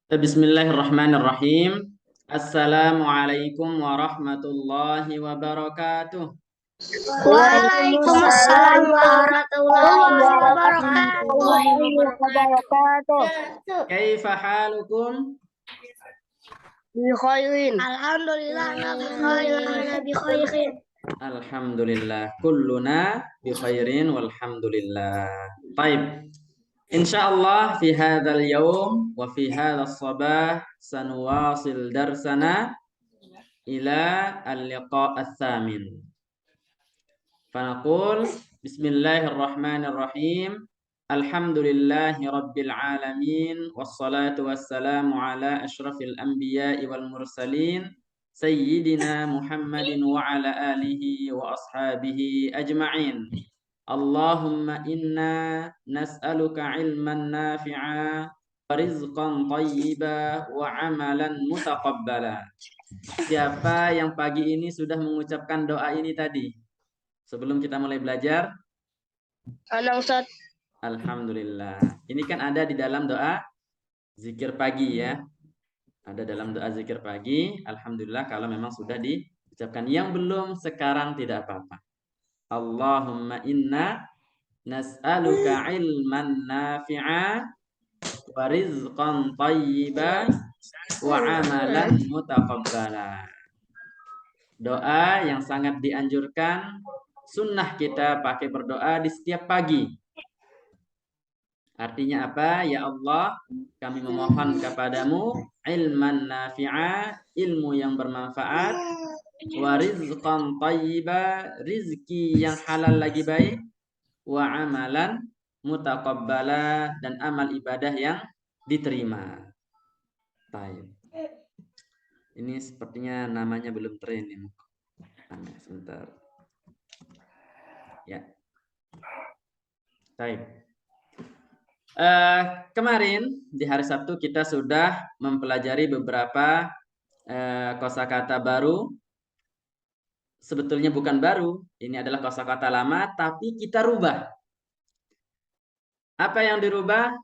Bismillahirrahmanirrahim. Assalamualaikum warahmatullahi wabarakatuh. Waalaikumsalam warahmatullahi wabarakatuh. Kaifa halukum? Bi khairin. Alhamdulillah nabi khairin. Alhamdulillah. Kulluna bi khairin walhamdulillah. Baik. Insyaallah fi hadzal yaum wa fi hadzal sabah sanuwasil darsana ila al-liqa' ats-tsamin. Fanaqul bismillahirrahmanirrahim. Alhamdulillahi rabbil alamin wassalatu wassalamu ala asyrafil anbiya'i wal mursalin sayyidina Muhammadin wa ala alihi wa ashabihi ajma'in. Allahumma inna nas'aluka ilman nafi'a wa rizqan thayyiba wa amalan mutaqabbala. Siapa yang pagi ini sudah mengucapkan doa ini tadi? Sebelum kita mulai belajar, Ustaz. alhamdulillah. Ini kan ada di dalam doa zikir pagi ya. Ada dalam doa zikir pagi, alhamdulillah kalau memang sudah diucapkan. Yang belum sekarang tidak apa-apa. Allahumma inna nas'aluka ilman nafi'a wa rizqan thayyiba wa amalan mutaqabbala. Doa yang sangat dianjurkan, sunnah kita pakai berdoa di setiap pagi. Artinya apa? Ya Allah, kami memohon kepadamu ilman nafi'a, ilmu yang bermanfaat, wa rizqan thayyiba, rizki yang halal lagi baik, wa amalan mutaqabbala, dan amal ibadah yang diterima. Baik. Ini sepertinya namanya belum tren ini. Sebentar. Ya. Baik. Kemarin di hari Sabtu kita sudah mempelajari beberapa kosakata baru. Sebetulnya bukan baru, ini adalah kosakata lama, tapi kita rubah. Apa yang dirubah?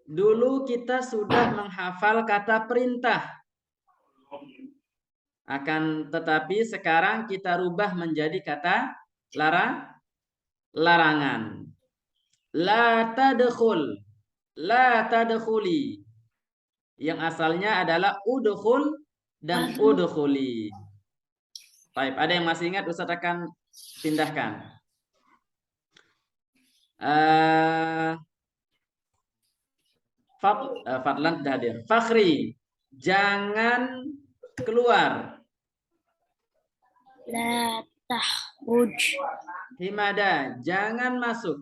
Dulu kita sudah menghafal kata perintah. Akan tetapi sekarang kita rubah menjadi kata larangan. La tadkhul, la tadkhuli. Yang asalnya adalah udkhul dan udkhuli. Baik, ada yang masih ingat? Ustaz akan pindahkan. Fadlan sudah hadir. Fakhri, jangan keluar. La tahruj. Himada, jangan masuk.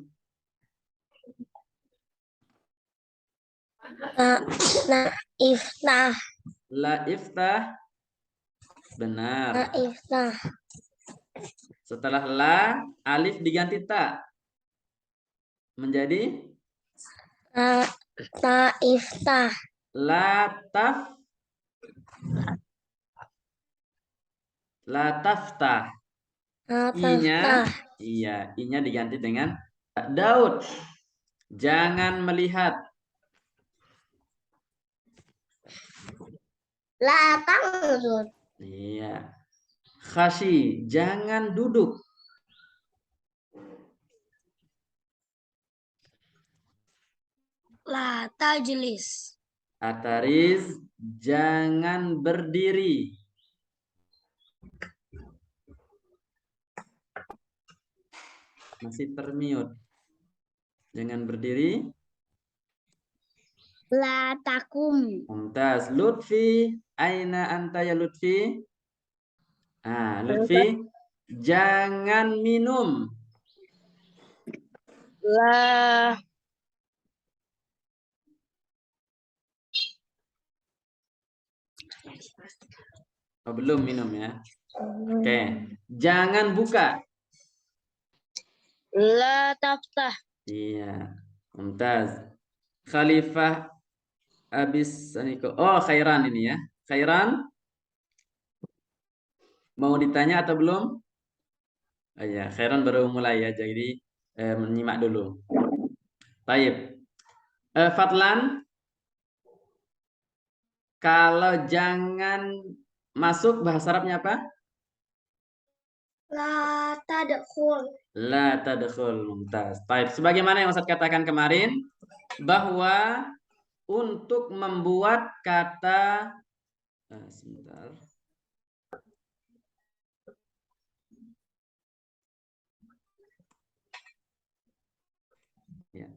Iftah. La iftah. Benar. La iftah. Setelah la, alif diganti ta. Menjadi ta iftah. la taf. La taftah. I-nya, iya, I-nya diganti dengan Daud. Jangan melihat. La tanzur. Iya. Khashi, jangan duduk. La tajlis. Atariz, jangan berdiri. Masih termute. Jangan berdiri. La takum. Mumtaz. Lutfi, aina anta ya Lutfi? Lutfi, jangan minum. La belum minum ya. Oke. Jangan buka. La taftah. Iya. Mumtaz. Khalifah Abis Aniko. Oh, Khairan ini ya. Khairan. Mau ditanya atau belum? Oh iya, Khairan baru mulai ya. Jadi menyimak dulu. Baik. Fadlan. Kalau jangan masuk, bahasa Arabnya apa? La tadkhul. La tadkhul. Mumtaz. Baik, sebagaimana yang Ustaz katakan kemarin, bahwa untuk membuat kata sebentar. Ya.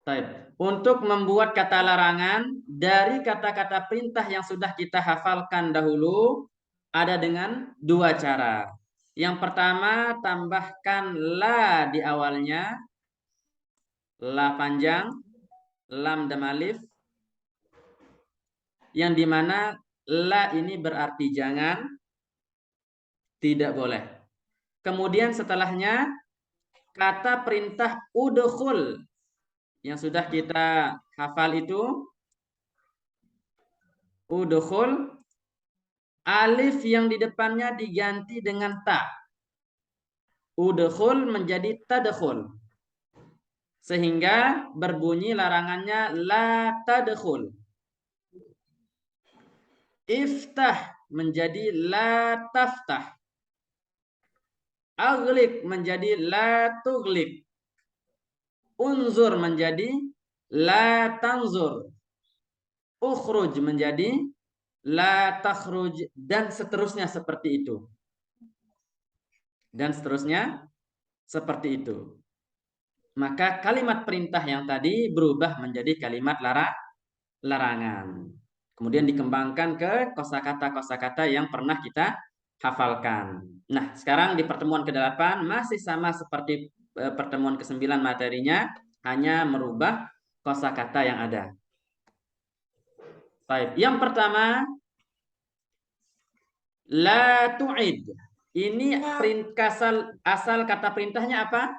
Baik. Untuk membuat kata larangan dari kata-kata perintah yang sudah kita hafalkan dahulu ada dengan dua cara. Yang pertama, tambahkan la di awalnya, la panjang, lam dan alif, yang dimana la ini berarti jangan, tidak boleh. Kemudian setelahnya kata perintah udkhul yang sudah kita hafal itu, udkhul, alif yang di depannya diganti dengan ta. Udkhul menjadi tadkhul. Sehingga berbunyi larangannya la tadkhul. Iftah menjadi la taftah. Aghliq menjadi la tughliq. Unzur menjadi la tanzur. Ukhruj menjadi la takhruj, dan seterusnya seperti itu. Dan seterusnya seperti itu. Maka kalimat perintah yang tadi berubah menjadi kalimat larangan. Kemudian dikembangkan ke kosakata-kosakata yang pernah kita hafalkan. Nah, sekarang di pertemuan ke-8 masih sama seperti pertemuan ke-9 materinya, hanya merubah kosakata yang ada. Baik, yang pertama la tu'id. Ini asal kata perintahnya apa?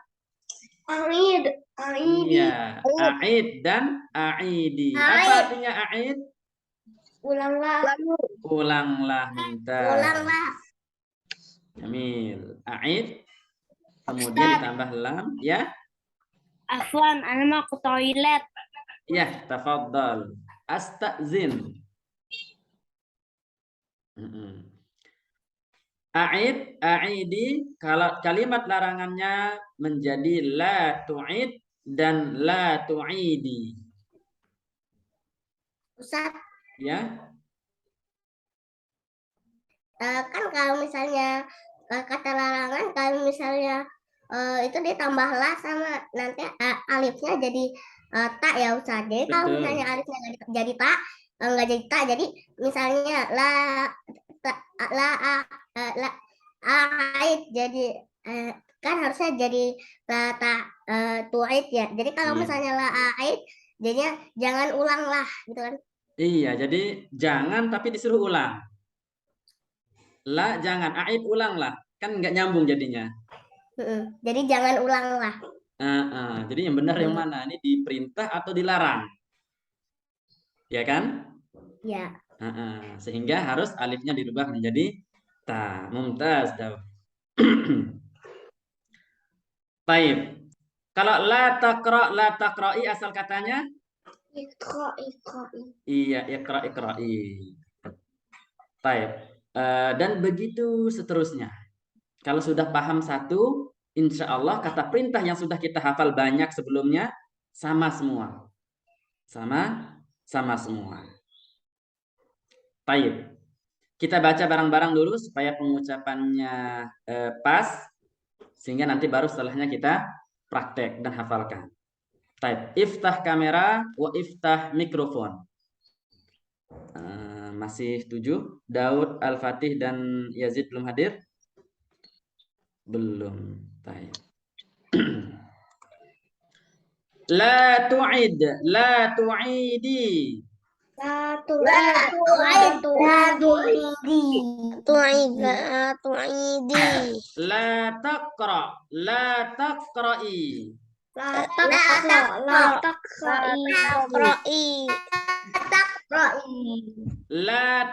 Aid. Iya, a'id dan a'idi. Apa artinya a'id? Ulanglah. Ulanglah, mumtaz. Ulanglah. Jamil. A'id, kemudian ditambah lam, ya? Afwan, ana mau ke toilet. Ya, tafadhal. Astazin. A'id, a'idi, kalau kalimat larangannya menjadi la tu'id dan la tu'idi. Ustaz, Ya, kan kalau misalnya kata larangan, kalau misalnya itu ditambah la sama nanti alifnya jadi tak ya Ustaz. Jadi kalau betul. misalnya alifnya jadi tak, nggak jadi tak. Jadi misalnya la la la ait jadi kan harusnya jadi la tak tuait ya. Jadi kalau Iya. misalnya la ait jadinya jangan ulang lah gitu kan. Iya, jadi jangan tapi disuruh ulang. La jangan, a'id ulanglah. Kan nggak nyambung jadinya. Jadi jangan ulang lah. Jadi yang benar yang mana? Ini diperintah atau dilarang? Ya kan? Ya. Sehingga harus alifnya dirubah menjadi ta. Mumtaz. Baik. Kalau la taqra, la taqra'i asal katanya? Iqra'i. Iya, iqra'i. Baik. Dan begitu seterusnya. Kalau sudah paham satu, insya Allah kata perintah yang sudah kita hafal banyak sebelumnya sama semua. Sama semua. Baik. Kita baca bareng-bareng dulu supaya pengucapannya pas, sehingga nanti baru setelahnya kita praktek dan hafalkan. Baik. Iftah kamera wa iftah mikrofon. Masih 7. Daud, Al-Fatih, dan Yazid belum hadir? Belum. Baik. La tu'id, la tu'idi. La tu'idi. La taqra, la taqra'i. La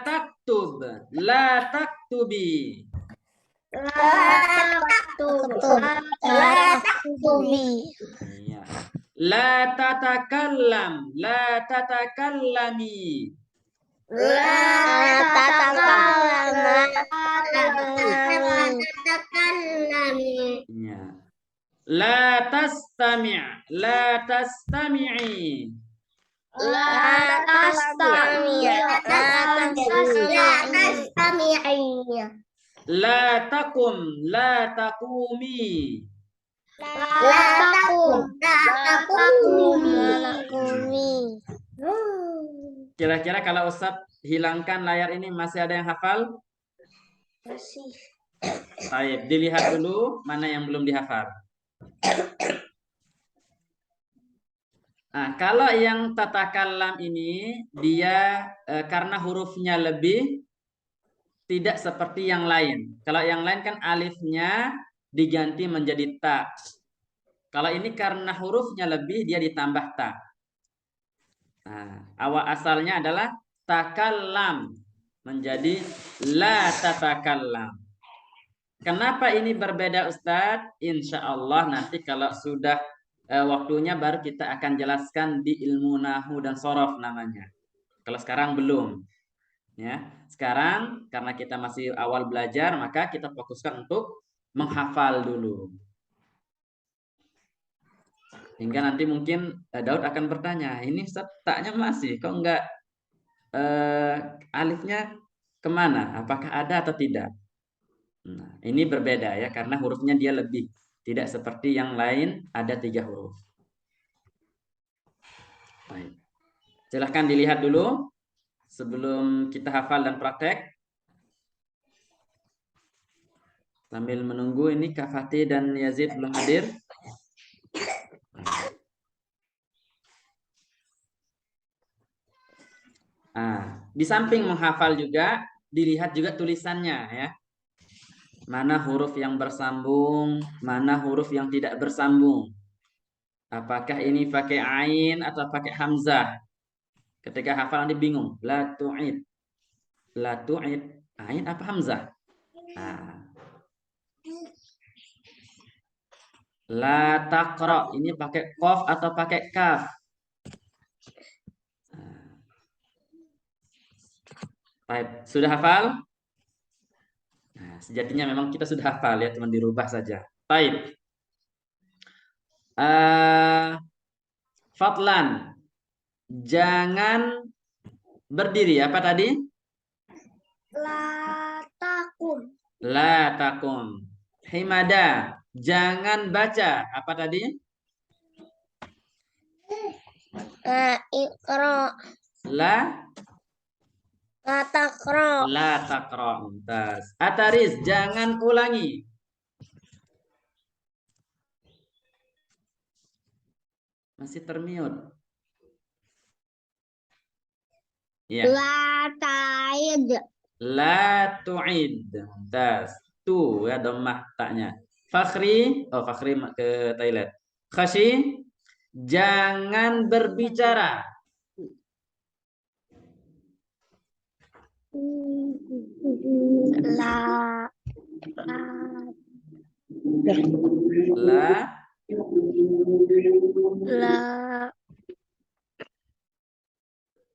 taktub, la taktubi. Iya. La tatakallam, la tatakallami. Iya. La tastami', la tastami'i. La takum, la takumi. Kira-kira kalau Ustadz hilangkan layar ini masih ada yang hafal? Baik, dilihat dulu mana yang belum dihafal. Nah, kalau yang tatakallam ini dia karena hurufnya lebih tidak seperti yang lain. Kalau yang lain kan alifnya diganti menjadi ta. Kalau ini karena hurufnya lebih dia ditambah ta. Nah, awal asalnya adalah takallam menjadi la tatakallam. Kenapa ini berbeda Ustadz? Insya Allah nanti kalau sudah waktunya baru kita akan jelaskan di ilmu nahu dan sorof namanya. Kalau sekarang belum. Ya, sekarang karena kita masih awal belajar, maka kita fokuskan untuk menghafal dulu. Hingga nanti mungkin Daud akan bertanya, ini Ustaz taknya masih, kok enggak alifnya kemana? Apakah ada atau tidak? Nah, ini berbeda ya, karena hurufnya dia lebih. Tidak seperti yang lain, ada 3 huruf. Baik. Silahkan dilihat dulu sebelum kita hafal dan praktek. Sambil menunggu ini Kak Fatih dan Yazid belum hadir. Nah, di samping menghafal juga, dilihat juga tulisannya ya. Mana huruf yang bersambung, mana huruf yang tidak bersambung. Apakah ini pakai ain atau pakai hamzah? Ketika hafal nanti bingung. La tu'id. La tu'id. Ain apa hamzah? Nah. La taqra. Ini pakai qaf atau pakai kaf? Baik, sudah hafal? Nah, sejatinya memang kita sudah hafal ya, cuma dirubah saja. Baik. Fadlan. Jangan berdiri. Apa tadi? La takum. La takum. Himada. Jangan baca. Apa tadi? Iqra. La Taqra. La taqra. Ataris. Jangan ulangi. Masih termute. Ya. La ta'id. La tu'id. Tu ya dhammah taknya. Fakhri, Fakhri ke toilet. Khashi, jangan berbicara. La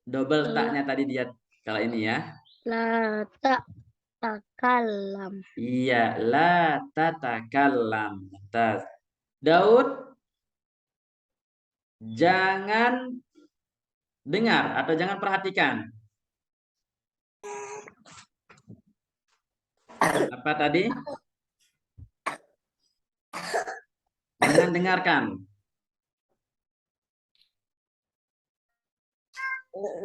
double taknya tadi dia kalau ini ya. La tatakallam. Iya, la tatakallam. Daud, jangan dengar atau jangan perhatikan. Apa tadi? Jangan dengarkan.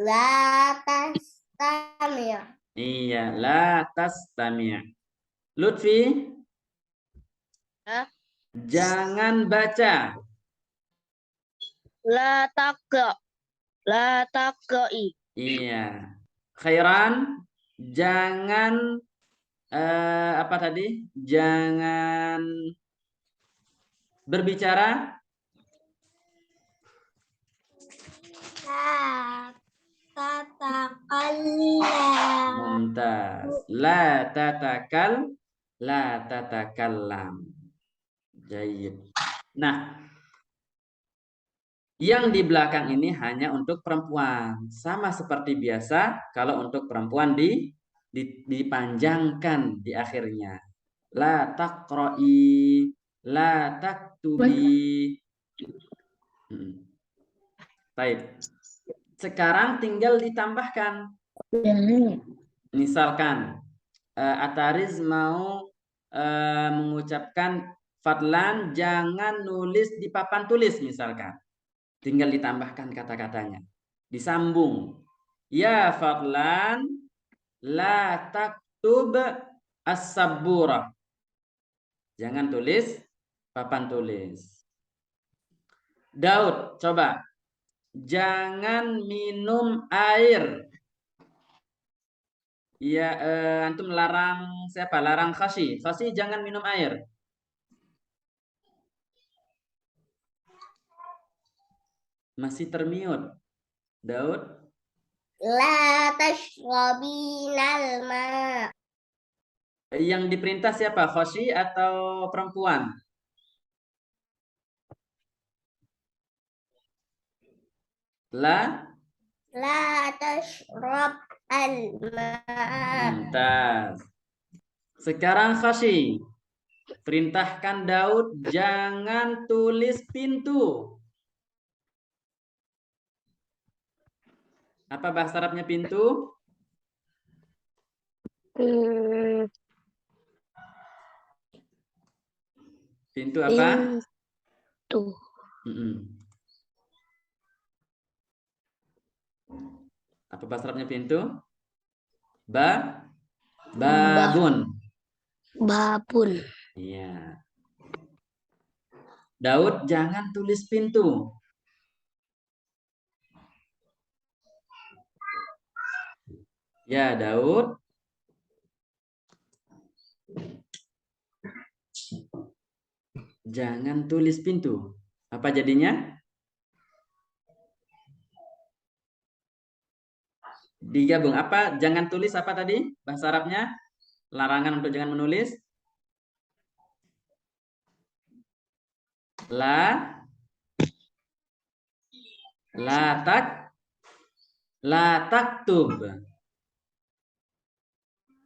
La tastami'. Iya, la tastami'. Lutfi, jangan baca. La taqra. La taqra'i. Iya. Khairan, jangan apa tadi? Jangan berbicara. La tatakallam. Mumtaz. La tatakal. La tatakallam. Jayyid. Nah, yang di belakang ini hanya untuk perempuan. Sama seperti biasa kalau untuk perempuan dipanjangkan di akhirnya. La taqra'i, la taktubi. Baik. Sekarang tinggal ditambahkan. Misalkan Atariz mau mengucapkan Fadlan jangan nulis di papan tulis misalkan. Tinggal ditambahkan kata-katanya. Disambung. Ya Fadlan la taktub as-sabburah. Jangan tulis papan tulis. Daud, coba. Jangan minum air. Iya, antum larang siapa? Larang Khashi. Khashi jangan minum air. Masih termute. Daud? La tashrabinal ma. Yang diperintah siapa? Khashi atau perempuan? La tashrab al-ma. Mumtaz. Sekarang Khashi. Perintahkan Daud jangan tulis pintu. Apa bahasa Arabnya pintu? Pintu apa? Pintu. Apa bahasa Arabnya pintu? Babun. Babun. Iya. Daud jangan tulis pintu. Ya, Daud. Jangan tulis pintu. Apa jadinya? Digabung. Apa? Jangan tulis apa tadi? Bahasa Arabnya? Larangan untuk jangan menulis. La taktub.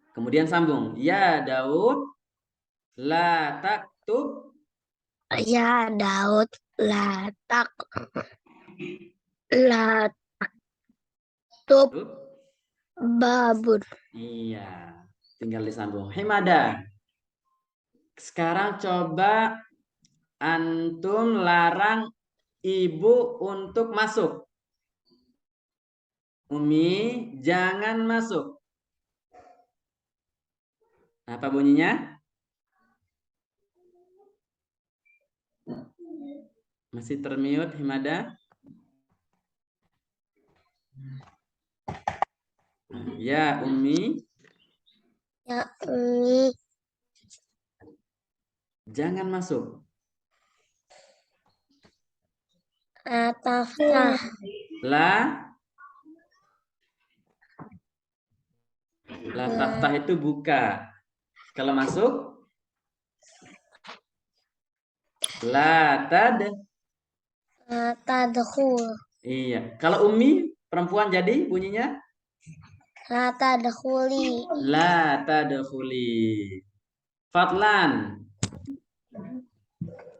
Kemudian sambung. Ya Daud. La taktub. Ya Daud, la taktub babun. Iya. Tinggal disambung. Himada. Sekarang coba antum larang ibu untuk masuk. Umi, jangan masuk. Apa bunyinya? Masih termute, Himada? Ya, Umi. Ya Umi. Jangan masuk. Taftah. La taftah itu buka. Kalau masuk la tadkhul. Iya. Kalau Umi perempuan jadi bunyinya La tadkhuli. la tadkhuli. Fadlan.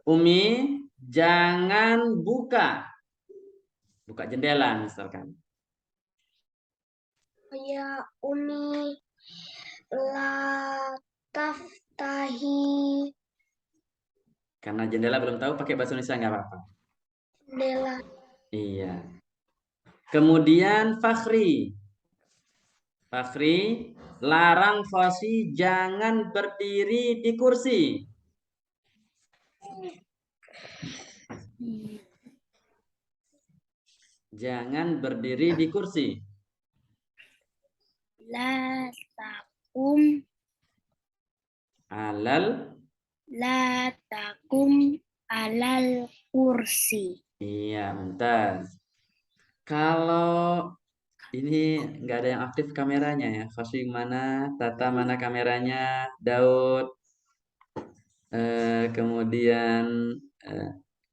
Umi jangan buka. Buka jendela misalkan. Ya Umi, la taftahi. Karena jendela belum tahu pakai bahasa Indonesia nggak apa-apa. Jendela. Iya. Kemudian Fakhri. Fakhri larang Fasi jangan berdiri di kursi. Jangan berdiri di kursi. La takum Alal. La takum alal kursi. Iya, mumtaz. Kalau ini nggak ada yang aktif kameranya ya. Fasi mana? Tata mana kameranya? Daud. Kemudian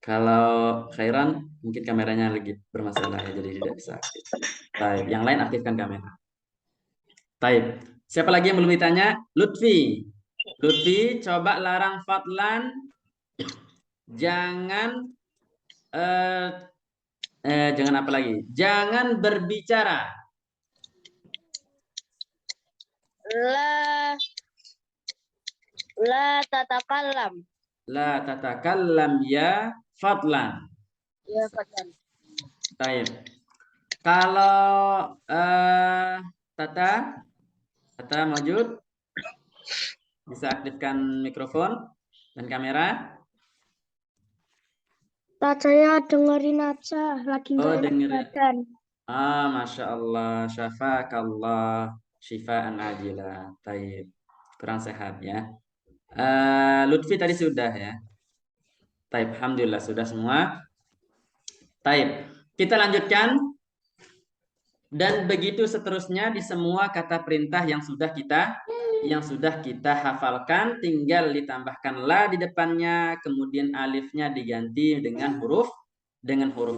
kalau Khairan mungkin kameranya lagi bermasalah ya, jadi tidak bisa aktif. Baik, yang lain aktifkan kamera. Baik, siapa lagi yang belum ditanya? Lutfi. Lutfi, coba larang Fadlan jangan jangan apa lagi? Jangan berbicara. La tatakallam. La tatakallam ya Fadlan. Ya, Fadlan. Baik. Kalau Tata Mawjud, bisa aktifkan mikrofon dan kamera. Saya dengerin aja, lagi Oh, nggak enak dengerin. badan. Masya Allah, syafakallah, syifaan ajila. Taib, kurang sehat ya. Lutfi tadi sudah ya. Taib, alhamdulillah sudah semua. Taib, kita lanjutkan. Dan begitu seterusnya di semua kata perintah yang sudah kita hafalkan, tinggal ditambahkan la di depannya, kemudian alifnya diganti dengan huruf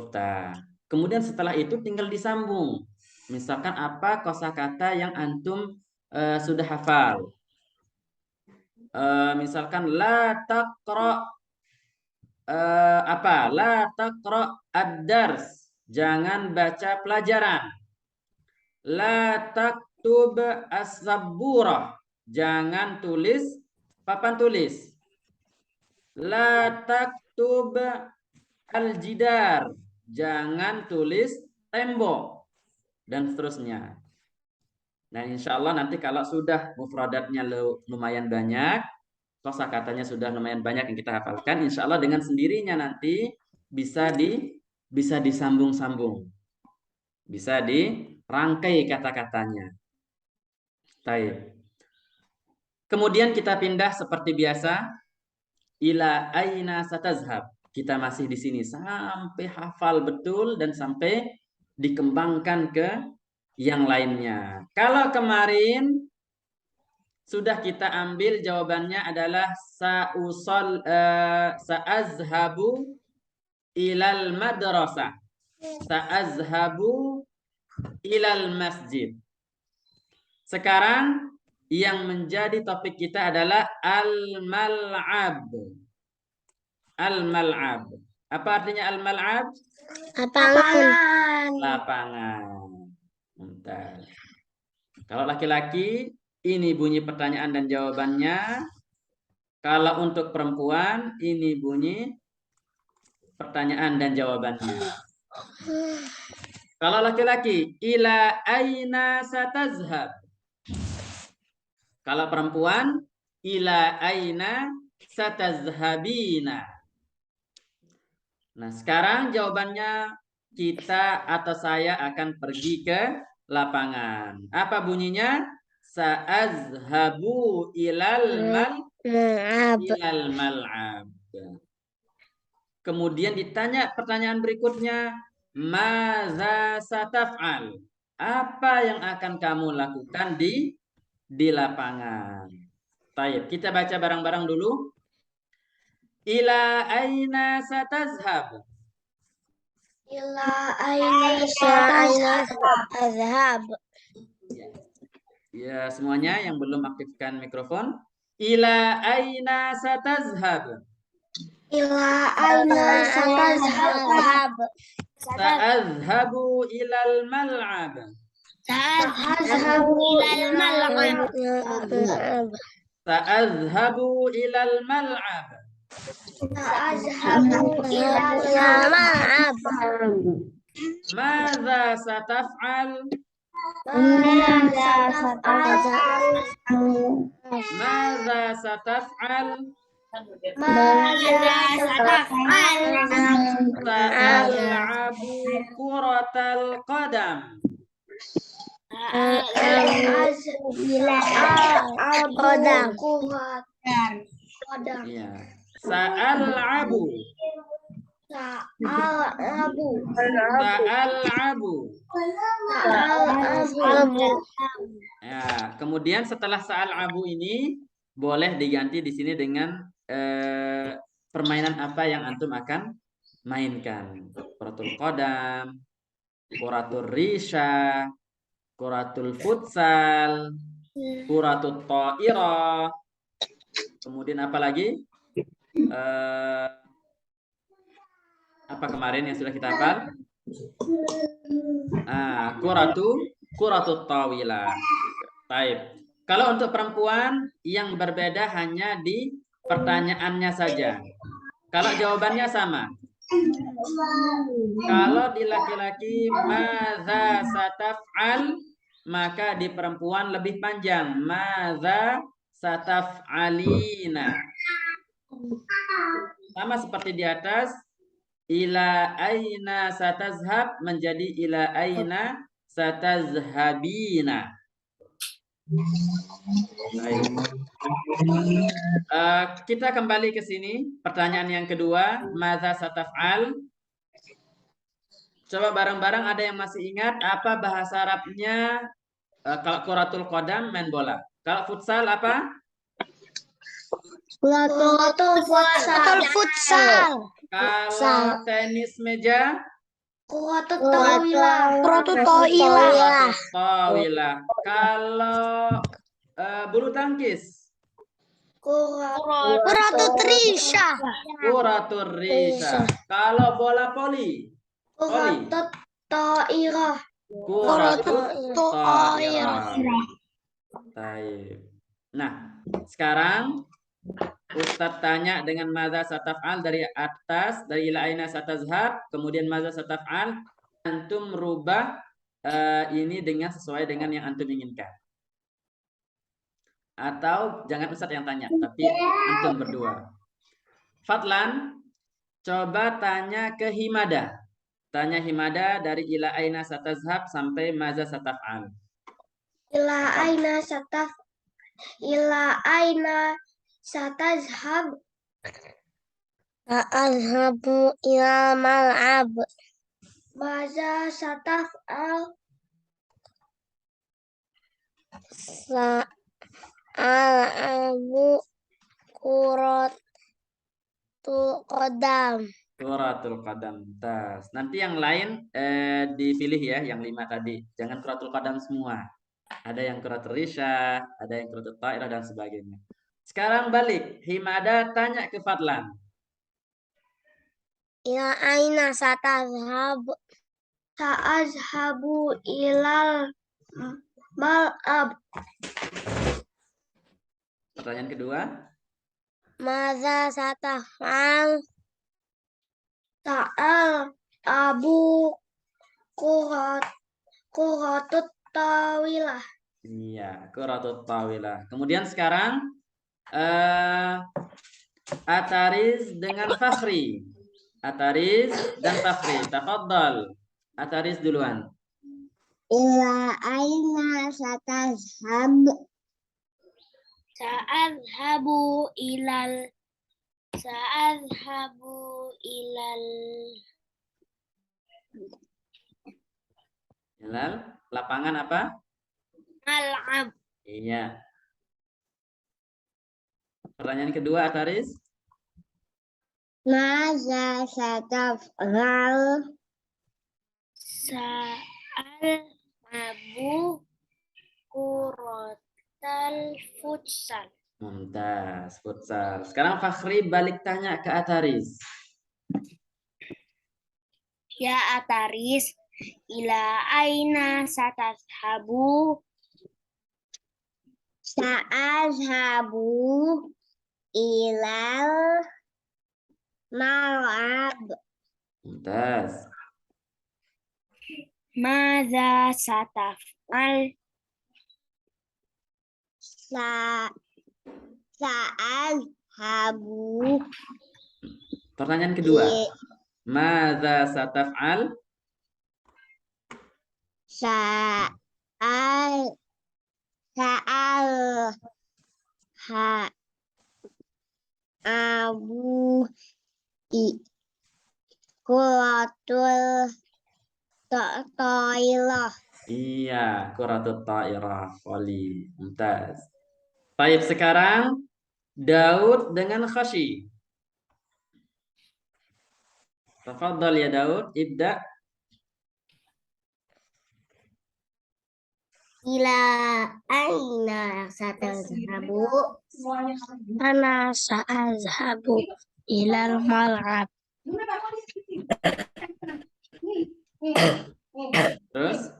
ta. Kemudian setelah itu tinggal disambung. Misalkan apa kosakata yang antum sudah hafal. Misalkan la taqra la taqra ad-dars. Jangan baca pelajaran. La taktub as-sabburah. Jangan tulis papan tulis. La taktub al-jidar. Jangan tulis tembok. Dan seterusnya. Nah, insya Allah nanti kalau sudah mufradatnya lumayan banyak, kosakatanya sudah lumayan banyak yang kita hafalkan, insya Allah dengan sendirinya nanti bisa disambung-sambung. Bisa dirangkai kata-katanya. Baik. Kemudian kita pindah seperti biasa. Ila aina satazhab. Kita masih di sini sampai hafal betul dan sampai dikembangkan ke yang lainnya. Kalau kemarin sudah kita ambil jawabannya adalah sa'azhabu ilal madrasah. Sa'azhabu ilal masjid. Sekarang yang menjadi topik kita adalah al-mal'ab. Al-mal'ab. Apa artinya al-mal'ab? Lapangan. Bentar. Kalau laki-laki, ini bunyi pertanyaan dan jawabannya. Kalau untuk perempuan, ini bunyi pertanyaan dan jawabannya. Kalau laki-laki, ila aina satazhab. Kalau perempuan, ila aina satazhabina. Nah, sekarang jawabannya kita atau saya akan pergi ke lapangan. Apa bunyinya? Sa'azhabu ilal mal'ab. Kemudian ditanya pertanyaan berikutnya, maza sataf'al? Apa yang akan kamu lakukan di lapangan? Baik, kita baca bareng-bareng dulu. Ila aina satazhab? Ila aina satazhab? Ya, semuanya yang belum aktifkan mikrofon. Ila aina satazhab? Ila aina satazhab? Sa'azhabu ilal mal'ab. Sa'azhabu ilal mal'ab. Sa'azhabu ilal mal'ab. Sa'azhabu ilal mal'ab. Madza sataf'al? Madza sataf'al? Madza sataf'al? Madza sataf'al? Sa'al'abu kuratal qadam. Ya. Sa'al'abu. Ya, kemudian setelah sa'al'abu ini boleh diganti di sini dengan permainan apa yang antum akan mainkan. Kuratul qadam, kuratul risha, kuratul futsal, kuratul ta'irah. Kemudian apa lagi? Apa kemarin yang sudah kita hafal? Kuratul tawilah. Baik. Kalau untuk perempuan yang berbeda hanya di pertanyaannya saja. Kalau jawabannya sama. Kalau di laki-laki madza sataf'al, maka di perempuan lebih panjang. Madza sataf'alina. Sama seperti di atas, ila aina satazhab menjadi ila aina satazhabina. Baik. Kita kembali ke sini. Pertanyaan yang kedua, madza sataf'al? Coba bareng-bareng, ada yang masih ingat apa bahasa Arabnya kalau kuratul qadam main bola? Kalau futsal apa? Kuratul futsal. Kalau tenis meja? Kuratul tawilah. Tawilah. Kalau bulu tangkis? Kuratul risha. Kuratul risha. Kalau bola voli? Kuratul ta'irah. Kuratul ta'irah. Baik. Nah, sekarang Ustadz tanya dengan madza sataf'al dari atas, dari ila aina satazhab, kemudian madza sataf'al, antum merubah ini dengan sesuai dengan yang antum inginkan. Atau jangan Ustadz yang tanya, tapi antum berdua. Fadlan, coba tanya ke Himada. Tanya Himada dari ila aina satazhab sampai madza sataf'al. Ila aina satazhab. Azhabu ila mal'ab. Maza sataf'al. Sa'al'abu kuratul qadam. Kuratul qadam. Tas. Nanti yang lain dipilih ya, yang 5 tadi. Jangan kuratul qadam semua. Ada yang kuratul risha, ada yang kuratul ta'irah dan sebagainya. Sekarang balik. Himada tanya ke Fadlan. Ila aina satazhab. Sa'azhabu ilal mal'ab. Pertanyaan kedua. Maza sataf'al. Ta'al abu kuratut tawilah. Iya, kuratul tawilah. Kemudian sekarang Ataris dengan Fakhri. Ataris dan Fakhri. Tafadhal. Ataris duluan. Ila aina satazhab. Sa'adhabu ilal Hilal. Lapangan apa? mal'ab. Iya. Pertanyaan kedua, Ataris. Maza sataf'al. Sa'al abu kuratal futsal. Mumtaz, futsal. Sekarang Fakhri balik tanya ke Ataris. Ya Ataris, ila aina satazhabu? Sa'azhabu ilal mal'ab. Mumtaz. Maza sataf'al? Sa'azhabu. Pertanyaan kedua. Madza sataf'al? Sa'al ha abu kuratul ta'ilah. Iya, kuratul ta'irah. Wali. Mumtaz. Baik, sekarang Daud dengan Khashi. Tafadhal ya Daud, ibda. Ila aina satazhabu? Ana sa'azhabu ilal mal'ab. Terus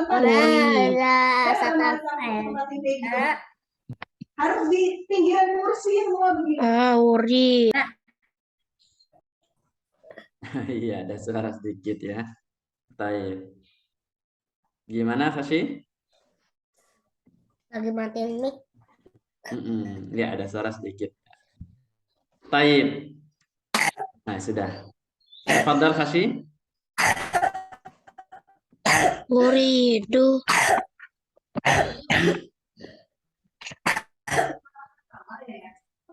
Mada sataf'al? Harus di pinggiran kursi semua begini. Uri. iya ada suara sedikit ya. Baik. Gimana Khashi? Lagi matiin mic. Ya ada suara sedikit. Baik. Nah, sudah. Tafadhal Khashi. Uridu.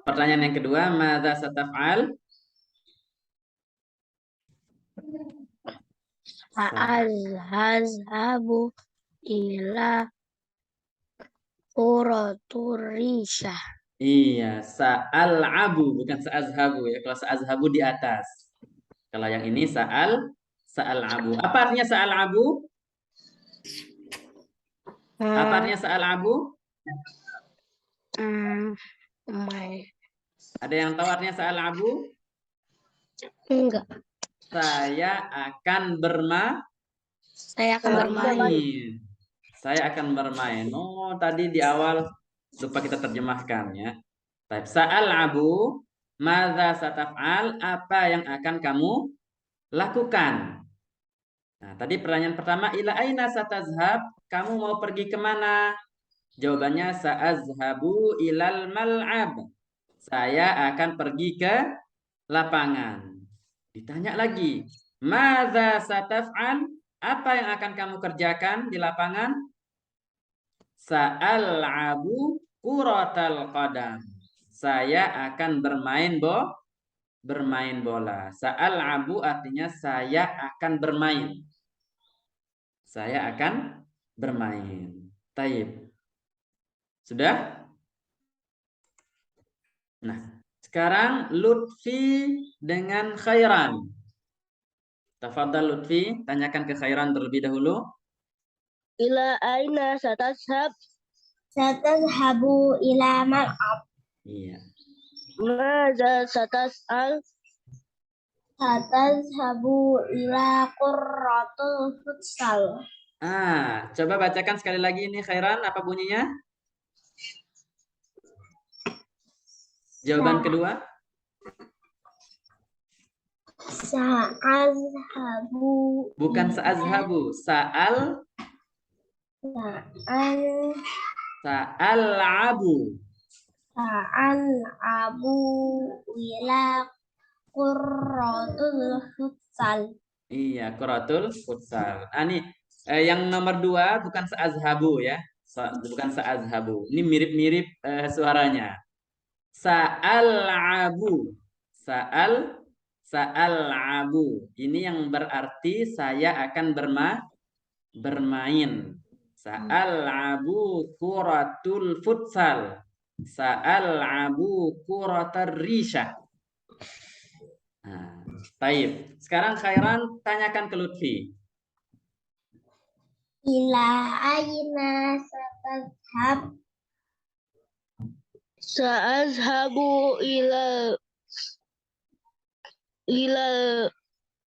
Pertanyaan yang kedua, madza sataf'al? Sa'azhabu ila Quraturisha. Iya, sa'al'abu bukan sa'azhabu ya. Kalau sa'azhabu di atas. Kalau yang ini sa'al'abu. Apa artinya sa'al'abu? Apa artinya sa'al'abu? Ada yang tahu artinya sa'al'abu? Enggak. Saya akan Saya akan bermain. Saya akan bermain. Oh, tadi di awal lupa kita terjemahkan ya. Baik, sa'al'abu, madza sataf'al? Apa yang akan kamu lakukan? Nah, tadi pertanyaan pertama, ila aina satazhab? Kamu mau pergi kemana? Jawabannya sa'azhabu ilal mal'ab. Saya akan pergi ke lapangan. Ditanya lagi, madza sataf'al? Apa yang akan kamu kerjakan di lapangan? Sa'al'abu kuratal qadam. Saya akan bermain bola. Sa'al'abu artinya saya akan bermain. Saya akan bermain. Taib. Sudah? Nah, sekarang Lutfi dengan Khairan. Tafadhal Lutfi, tanyakan ke Khairan terlebih dahulu. Ila aina satazhab? Satazhabu ila mal'ab. Iya. Madza sataz'al? Satazhabu ila qurratul futsal. Coba bacakan sekali lagi ini Khairan, apa bunyinya? Jawaban kedua? Sa'azhabu. Bukan sa'azhabu, sa'al'abu. Sa'al'abu ila qurratul futsal. Iya, quratul futsal. Nih, yang nomor 2 bukan sa'azhabu ya. Bukan sa'azhabu. Ini mirip-mirip suaranya. Sa'al'abu. Sa'al'abu. Ini yang berarti saya akan bermain. Sa'al'abu quratul futsal. Sa'al'abu quratar risha. Nah, taib. Sekarang Khairan tanyakan ke Lutfi. Ila aina satazhab? Sa'azhabu ila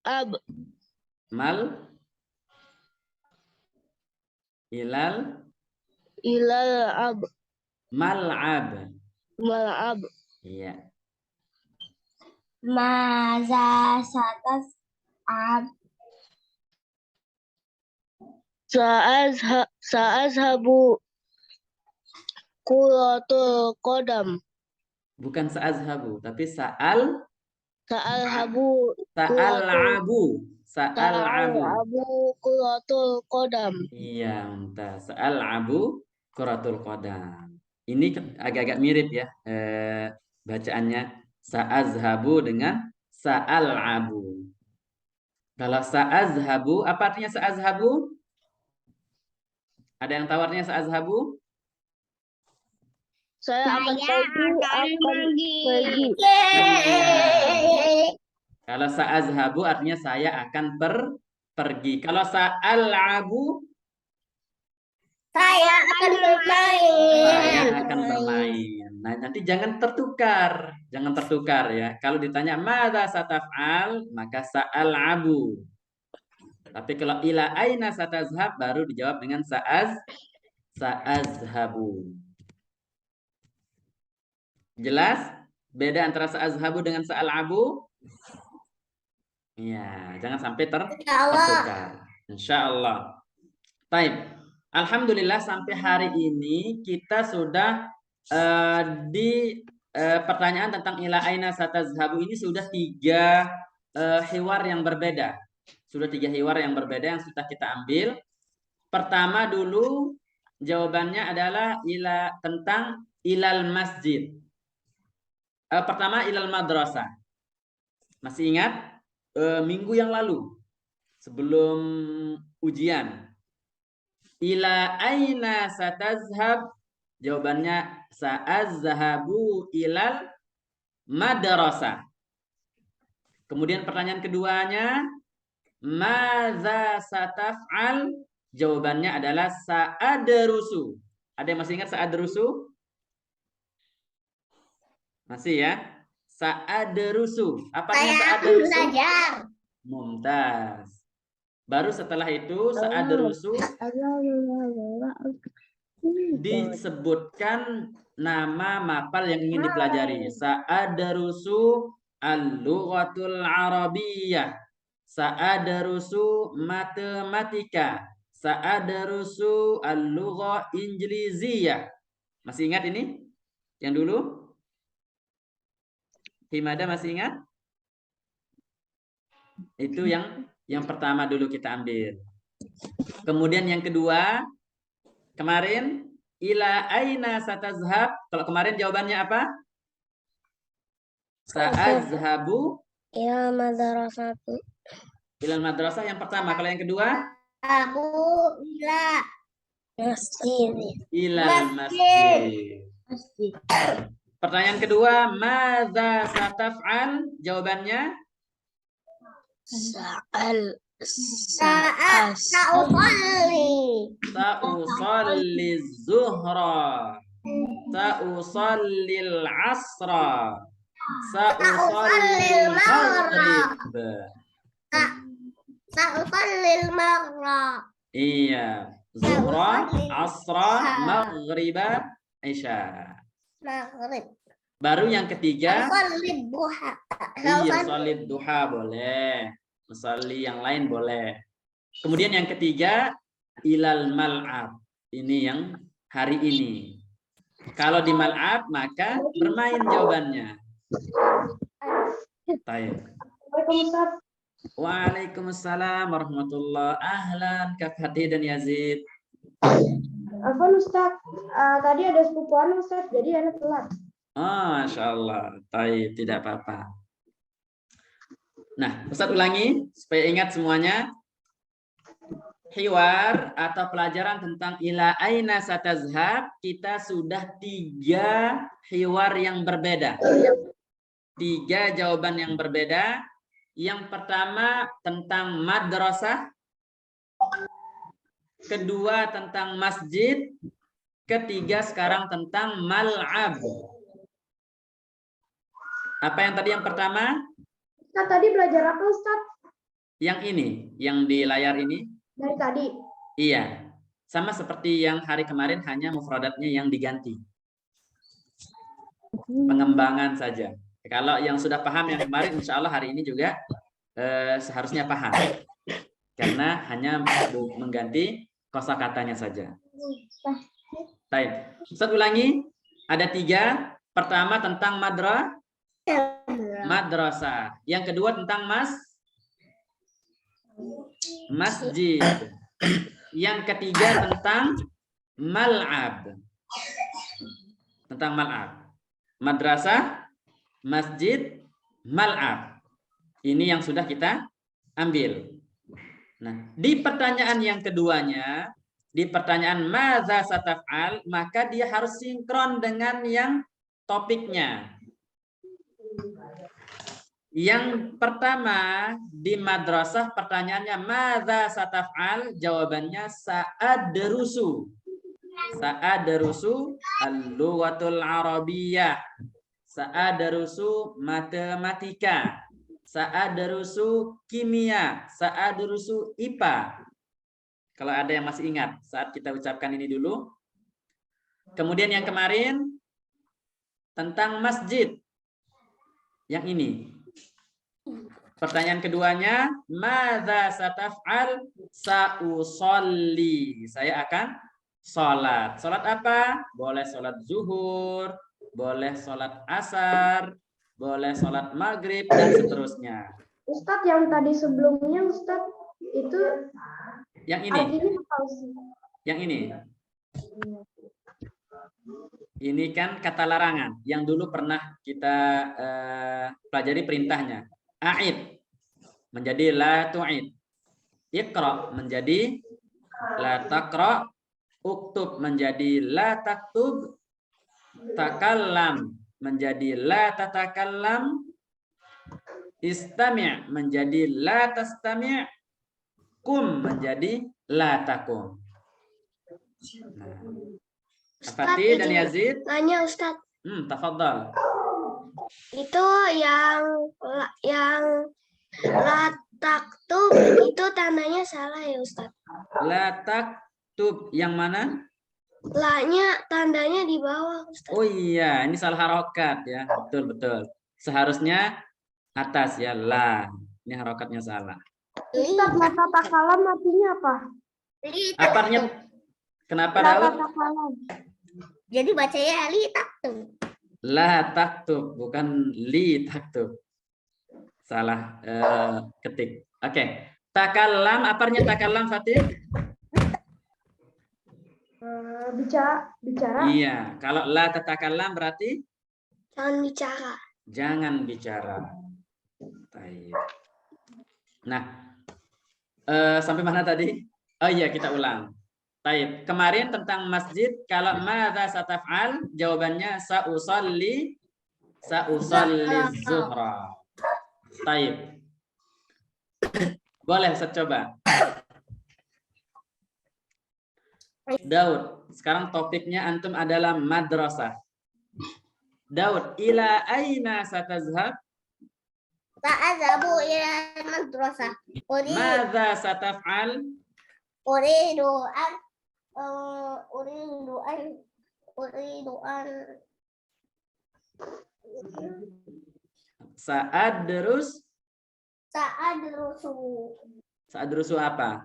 ab. Ilal ab. Mal'ab. Iya. Maza satazhab? Sa'azhabu Quratul qadam. Bukan sa'azhabu, tapi sa'al'abu. Sa'alhabu Quratul qadam. Iya, mantap. Sa'al'abu quratul qadam. Ini agak-agak mirip ya bacaannya. Sa'azhabu dengan sa'al'abu. Kalau sa'azhabu, apa artinya sa'azhabu? Ada yang tahu artinya sa'azhabu? Saya akan pergi. Yeay. Kalau sa'azhabu artinya saya akan pergi. Kalau sa'al'abu Saya akan saya bermain. akan bermain. Nah, nanti jangan tertukar. Jangan tertukar ya. Kalau ditanya madza sataf'al, maka sa'al'abu. Tapi kalau ila aina satazhab baru dijawab dengan sa'azhabu. Jelas? Beda antara sa'azhabu dengan sa'al'abu? Iya, jangan sampai Ya Allah. tertukar. Insyaallah. Baik. Alhamdulillah sampai hari ini kita sudah di pertanyaan tentang ila aina satazhabu ini sudah 3 hiwar yang berbeda. Sudah 3 hiwar yang berbeda yang sudah kita ambil. Pertama dulu jawabannya adalah tentang ilal masjid. Pertama ilal madrasah. Masih ingat minggu yang lalu sebelum ujian? Ila aina satazhab? Jawabannya sa'azhabu ilal madrasah. Kemudian pertanyaan keduanya, madza sataf'al? Jawabannya adalah sa'adrusu. Ada yang masih ingat sa'adrusu? Masih ya? Sa'adrusu. Apa artinya Saya akan sa'adrusu? belajar. Mumtaz. Baru setelah itu sa'adrusu disebutkan nama mapal yang ingin dipelajari. Sa'adrusu al-lughatul arabiyyah. Sa'adrusu matematika. Sa'adrusu al-lughah injiliziyah. Masih ingat ini? Yang dulu? Himada masih ingat? Itu yang pertama dulu kita ambil. Kemudian yang kedua, kemarin ila aina satazhab? Kalau kemarin jawabannya apa? Sa'azhabu Ya madrasatu. ilal madrasah yang pertama. Kalau yang kedua? Aku ila Masjid. Ilal masjid. Pertanyaan kedua, madza sataf'al? Jawabannya? sa'usalli. Sa'usalli zuhra. Sa'usallil asra. Sa'usallil maghrib. Sa'usallil maghrib. Iya. Zuhra, asra, maghriba, isya. Maghrib. Baru yang ketiga, Sa'usallil duha. iya, sholid duha boleh. Musalli yang lain boleh. Kemudian yang ketiga, ilal mal'ab. Ini yang hari ini. Kalau di mal'ab, maka bermain jawabannya. Baik. Waalaikumsalam warahmatullahi. Ahlan, Kak Fatih dan Yazid. Afwan Ustaz, tadi ada sepupuan Ustaz, jadi anak telat. Oh, Masya Allah. Baik, tidak apa-apa. Nah, Ustaz ulangi supaya ingat semuanya. Hiwar atau pelajaran tentang ila aina satazhab, kita sudah 3 hiwar yang berbeda. 3 jawaban yang berbeda. Yang pertama tentang madrasah. Kedua tentang masjid. Ketiga sekarang tentang mal'ab. Apa yang tadi yang pertama? Ustaz, tadi belajar apa Ustaz? Yang ini, yang di layar ini. Dari tadi. Iya. Sama seperti yang hari kemarin, hanya mufradatnya yang diganti. Pengembangan saja. Kalau yang sudah paham yang kemarin, insya Allah hari ini juga seharusnya paham. Karena hanya mengganti kosakatanya saja. Baik. Ustaz ulangi. Ada 3. Pertama tentang madrasah. Yang kedua tentang masjid. Yang ketiga tentang mal'ab. Tentang mal'ab. Madrasah, masjid, mal'ab. Ini yang sudah kita ambil. Nah, di pertanyaan yang keduanya, di pertanyaan madza sataf'al, maka dia harus sinkron dengan yang topiknya. Yang pertama di madrasah pertanyaannya madza sataf'al, jawabannya sa'adrusu. Sa'adrusu al-lughatul arabiyyah. Sa'adrusu matematika. Sa'adrusu kimia. Sa'adrusu IPA. Kalau ada yang masih ingat saat kita ucapkan ini dulu. Kemudian yang kemarin tentang masjid. Yang ini. Pertanyaan keduanya, madza sataf'al? Sa'usolli. Saya akan sholat. Sholat apa? Boleh sholat zuhur, boleh sholat asar, boleh sholat maghrib, dan seterusnya. Ustadz, yang tadi sebelumnya Ustadz itu Yang ini. artinya apa Ustadz? Yang ini. Ini kan kata larangan yang dulu pernah kita pelajari perintahnya. A'id menjadi la tu'id. Iqra menjadi la taqra. Uktub menjadi la taktub. Takallam menjadi la tatakallam. Istami' menjadi la tastami'. Kum menjadi la takum. Nah. Fatih dan Yazid. Nanya Ustadz, Tafadhal. itu yang la taktub itu tandanya salah ya Ustadz. La taktub yang mana? La-nya tandanya di bawah Ustadz. Oh iya, ini salah harokat ya. Betul, betul. Seharusnya atas ya, la. Ini harokatnya salah. Ustadz, la tatakalam artinya apa? Aparnya kenapa La Daud? tatakalam. Jadi bacanya li taktub. La taktub, bukan li taktub. Salah ketik. Oke. Takallam, aparnya takallam Fatih? Bicara. Iya, kalau la tatakallam berarti Jangan bicara. jangan bicara. Baik. Nah, sampai mana tadi? Oh iya, kita ulang. Baik. Kemarin tentang masjid, kalau madza sataf'al, jawabannya sa'usolli zuhra. Baik. Boleh saya coba. Daud, sekarang topiknya antum adalah madrasah. Daud, ila aina satazhab? Ta'adzabu ila madrasah. Madza sataf'al? Uridu an Sa'adrus? Sa'adrusu. Sa'adrusu apa?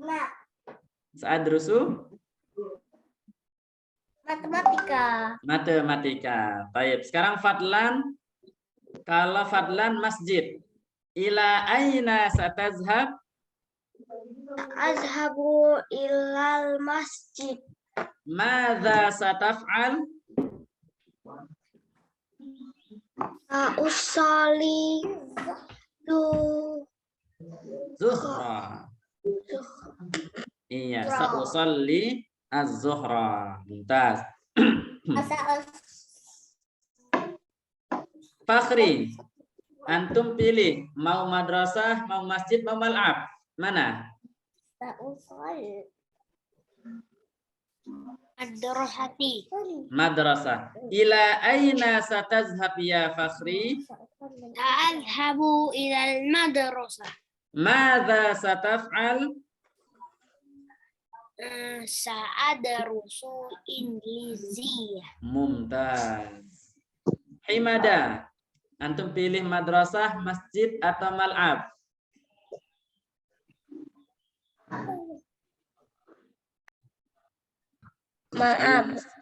Nah, Sa'adrusu? matematika. Matematika. Baik. Sekarang Fadlan. Kalau Fadlan masjid. Ila aina satazhab? Azhabu ilal masjid. Madza sataf'al? Usali Zuhra. Iya, sa'usalli az-zuhra. Mumtaz. Fakhri, antum pilih mau madrasah, mau masjid, mau mal'ab. Mana? Ad-darasati. Madrasah. Ila aina satazhab ya Fakhri? Azhabu ilal madrasah. Madza sataf'al? Sa'adrusu Ingliziyah. Mumtaz. Himada, antum pilih madrasah, masjid, atau mal'ab?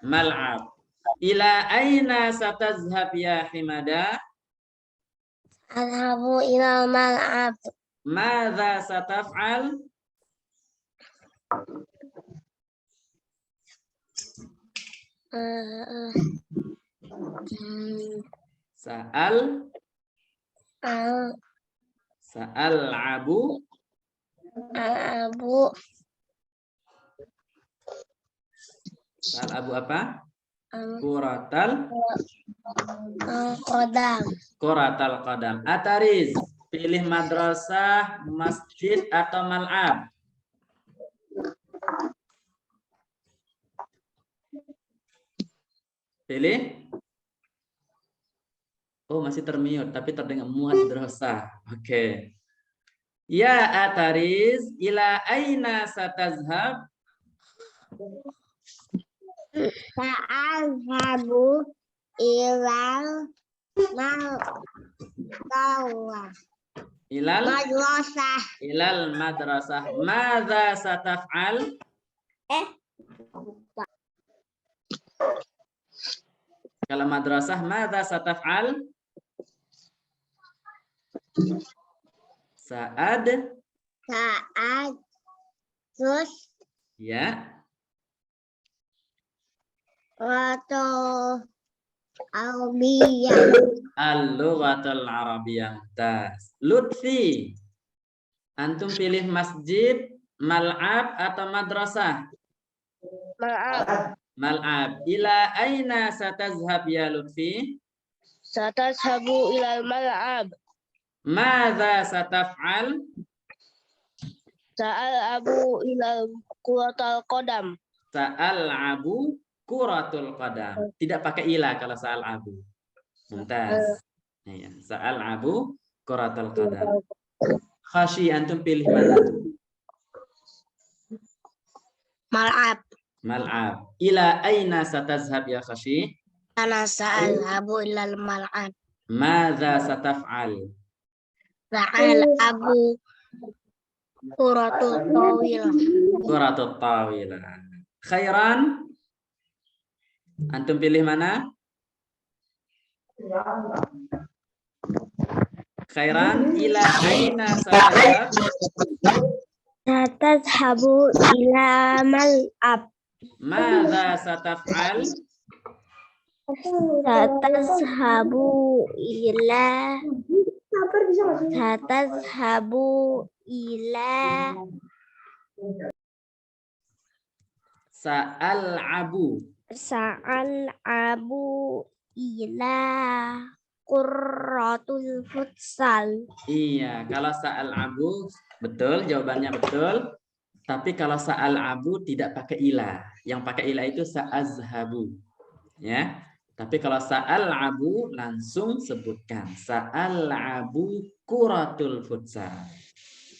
Mal'ab. Ila aina satazhab ya Himada? Azhabu ilal mal'ab. Madza sataf'al? Sa'al abu Sa'al-abu apa? Kuratal Kodam. Kuratal qadam. Atariz, pilih madrasah, masjid atau mal'ab? Pilih. Oh, masih termute, tapi terdengar madrasah. Oke. Ya Atariz, ila aina satazhab? Sa'azhabu ilal madrasah. Ilal madrasah. Madza sataf'al? Kalau madrasah, madza sataf'al? Sa'ad. Terus Ya. atau Arabiyah. Al-lughatul arabiyyah. Tas. Lutfi. Antum pilih masjid, mal'ab atau madrasah? Mal'ab. Ila aina satazhab ya Lutfi? Satazhabu ilal mal'ab. Madza sataf'al? Sa'al abu ilal kuratal qadam. Sa'al abu kuratul qadam. Tidak pakai ila kalau sa'al abu. Mumtaz. Ya, sa'al abu kuratul qadam. Khashi, antum pilih mana? Mal'ab. Mal'ab. Ila aina satazhab ya Khashi? Ana sa'azhabu ilal mal'ab. Madza sataf'al? Sa'al abu kuratul tawilah. Kuratul tawilah. Khairan. Antum pilih mana? Khairan. Ila aina satazhab? Satazhabu ila mal'ab. Madza sataf'al? Satazhabu ila Sa'al abu. Sa'al abu ila qurratul futsal. Iya, kalau sa'al abu betul, jawabannya betul. Tapi kalau sa'al abu tidak pakai ila. Yang pakai ila itu sa'azhabu. Ya. Tapi kalau sa'al abu langsung sebutkan sa'al abu kuratul futsal.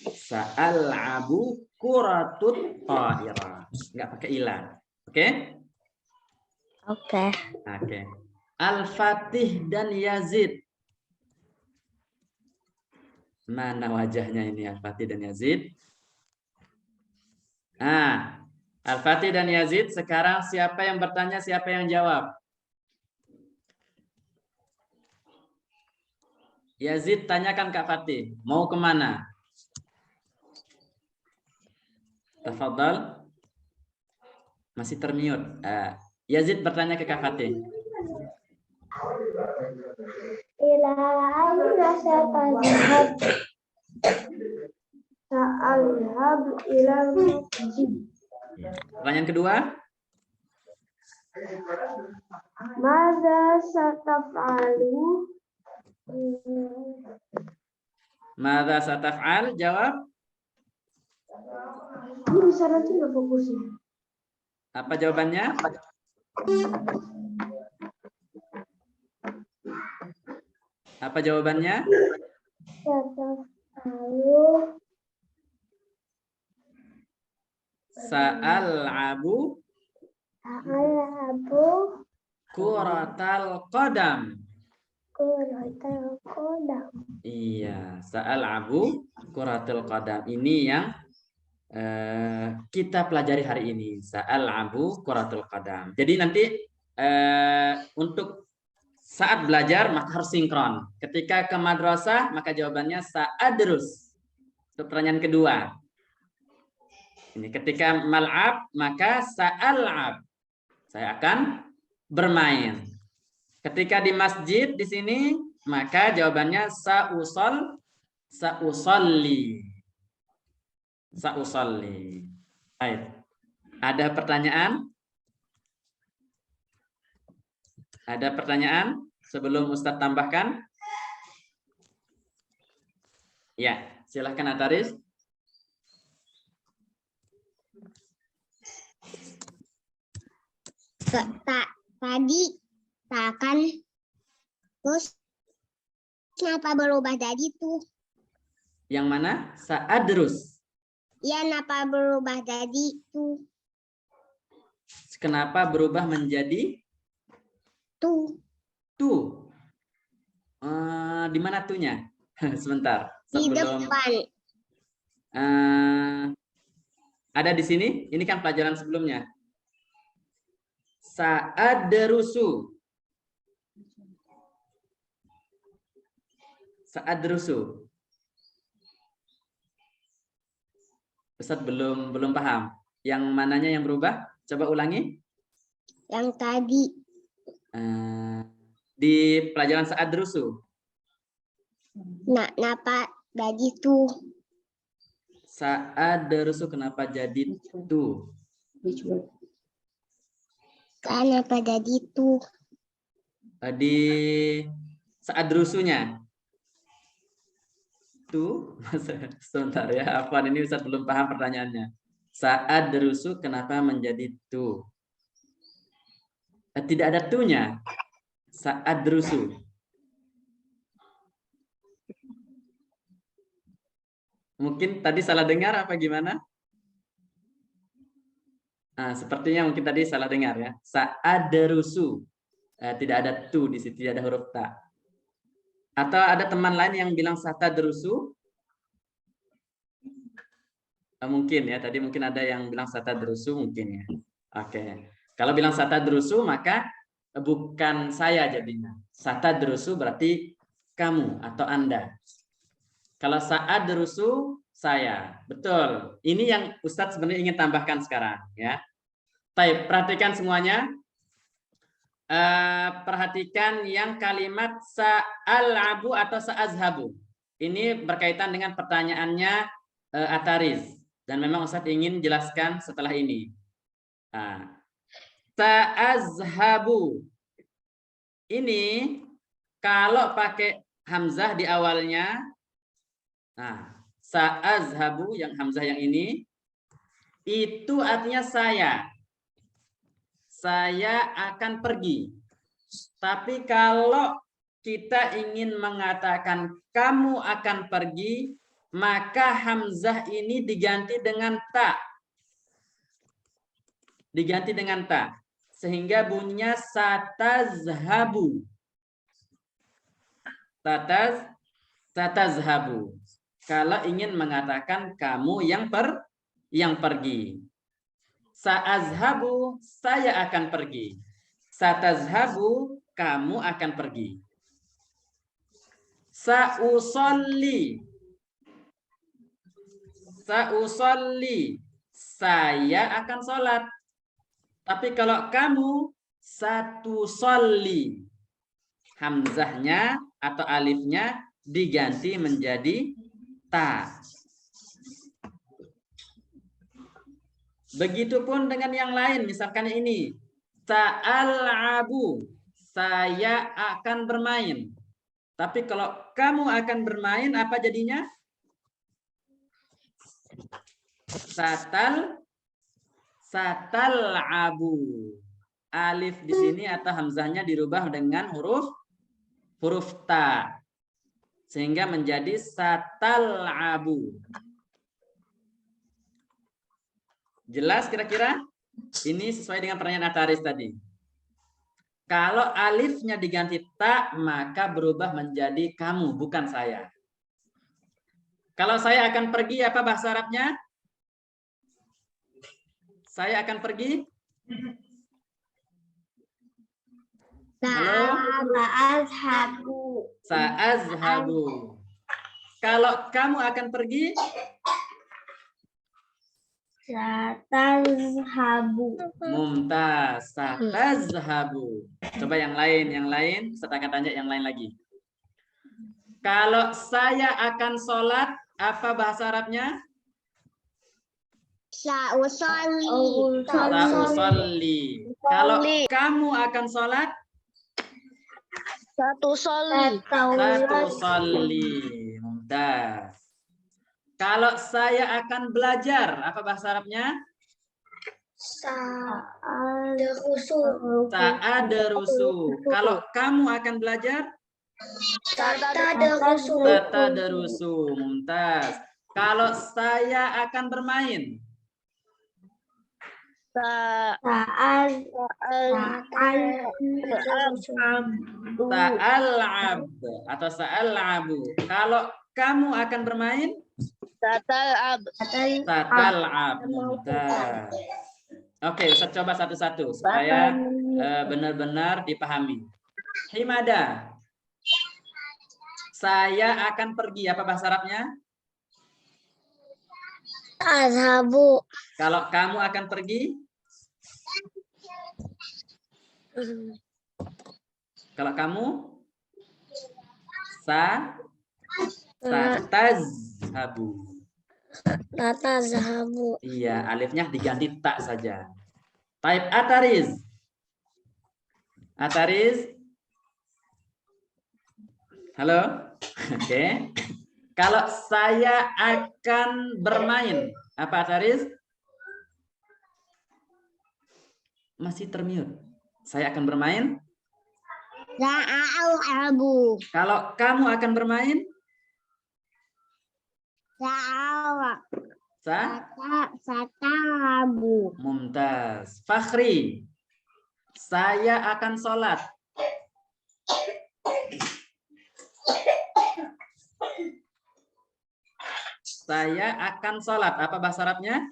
Sa'al abu kuratut ta'ira. Enggak pakai ila. Oke? Oke. Oke. Al-Fatih dan Yazid. Mana wajahnya ini Al-Fatih dan Yazid? Nah, Al-Fatih dan Yazid, sekarang siapa yang bertanya, siapa yang jawab? Yazid tanyakan Kak Fatih, mau kemana? Tafadhal. Masih termute. Yazid bertanya ke Kak Fatih. Ila aina satazhab? Sa'azhab ila masjid. Pertanyaan kedua. Madza sataf'alu? Madza sataf'al? Jawab. Ini bisa nanti nggak fokusnya? Apa jawabannya? Apa jawabannya? Sataf'alu Sa'al abu kuratal qadam. kuratal qadam. Iya, sa'al abu kuratul qadam. Ini yang kita pelajari hari ini. Sa'al abu kuratul qadam. Jadi nanti untuk saat belajar maka harus sinkron. Ketika ke madrasah maka jawabannya sa'adrus. Itu pertanyaan kedua. Ini ketika mal'ab maka sa'al'ab. Saya akan bermain. Ketika di masjid di sini maka jawabannya sa'usolli. Sa'usolli. Baik. Ada pertanyaan? Ada pertanyaan sebelum Ustadz tambahkan? Ya, silahkan Ataris. Tadi kan terus kenapa berubah jadi tuh? Yang mana? Sa'adrus. Ya, kenapa berubah jadi tuh? Kenapa berubah menjadi Tuh tu? Di mana tunya? Sebentar. di Sebelum depan. ada di sini. Ini kan pelajaran sebelumnya. Sa'adrusu. Sa'adrusu. Ustadz belum paham. Yang mananya yang berubah? Coba ulangi. Yang tadi. Di pelajaran Sa'adrusu. Nah, kenapa jadi tuh? Sa'adrusu kenapa jadi tu? Kenapa jadi tuh? Di Sa'adrusunya. Tu, sebentar ya. Apa ini Ustadz belum paham pertanyaannya. Sa'adrusu kenapa menjadi tu? Tidak ada tunya. Sa'adrusu. Mungkin tadi salah dengar apa gimana? Nah, sepertinya mungkin tadi salah dengar ya. Sa'adrusu. Tidak ada tu di situ, tidak ada huruf ta. Atau ada teman lain yang bilang satadrusu? Mungkin ya, tadi mungkin ada yang bilang satadrusu mungkin ya. Oke. Kalau bilang satadrusu maka bukan saya jadinya. Satadrusu berarti kamu atau Anda. Kalau sa'adrusu saya. Betul. Ini yang Ustadz sebenarnya ingin tambahkan sekarang ya. Baik, perhatikan semuanya. Perhatikan yang kalimat sa'al'abu atau sa'azhabu. Ini berkaitan dengan pertanyaannya Ataris. Dan memang Ustadz ingin jelaskan setelah ini. Sa'azhabu. Ini kalau pakai hamzah di awalnya. Nah, sa'azhabu yang hamzah yang ini. Itu artinya saya. Saya akan pergi. Tapi kalau kita ingin mengatakan kamu akan pergi, maka hamzah ini diganti dengan ta. Diganti dengan ta. Sehingga bunyinya satazhabu. Satazhabu. Kalau ingin mengatakan kamu yang pergi. Sa'azhabu, saya akan pergi. Satazhabu, kamu akan pergi. Sa'usolli. Sa'usolli, saya akan sholat. Tapi kalau kamu, satusolli. Hamzahnya atau alifnya diganti menjadi ta. Begitupun dengan yang lain, misalkan ini. Sa'al'abu, saya akan bermain. Tapi kalau kamu akan bermain, apa jadinya? Satal'abu. Alif di sini atau hamzahnya dirubah dengan huruf ta. Sehingga menjadi satal'abu. Jelas kira-kira? Ini sesuai dengan pertanyaan Ataris tadi. Kalau alifnya diganti ta, maka berubah menjadi kamu, bukan saya. Kalau saya akan pergi, apa bahasa Arabnya? Saya akan pergi? Sa'azhabu. Sa'azhabu. Kalau kamu akan pergi? Satazhabu. Mumtaz. Satazhabu. Coba yang lain. Saya akan tanya yang lain lagi. Kalau saya akan sholat, apa bahasa Arabnya? Sa'usolli. Sa'usolli. Kalau kamu akan sholat? Satu soli. Satu sholli. Mumtaz. Kalau saya akan belajar, apa bahasa Arabnya? Ta'adarusu. Kalau kamu akan belajar? Tatadarusu. Mumtaz. Kalau saya akan bermain? Ta'al'ab atau sa'al'abu. Kalau kamu akan bermain? Tatal'ab. Tatal'ab. Mumtaz. Oke, Ustaz coba satu-satu supaya benar-benar dipahami. Himada. Saya akan pergi. Apa bahasa Arabnya? Azhabu. Kalau kamu akan pergi? Kalau kamu? Satazhabu. Tatazhabu. Iya, alifnya diganti tak saja. Taib Atariz. Atariz. Halo? Oke. Kalau saya akan bermain, apa Atariz? Masih termute. Saya akan bermain? Za'al'abu. Kalau kamu akan bermain? Sata'abu. Mumtaz. Fakhri. Saya akan sholat. Saya akan sholat. Apa bahasa Arabnya?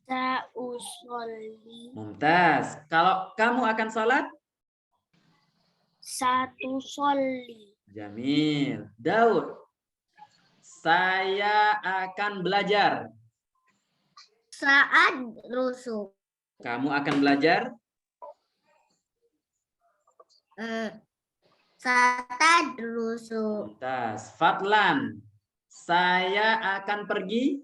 Sa'usolli. Mumtaz. Kalau kamu akan sholat? Satu soli. Jamil. Daud. Saya akan belajar. Saat rusuh. Kamu akan belajar? Saat rusuh. Mumtaz. Fadlan. Saya akan pergi.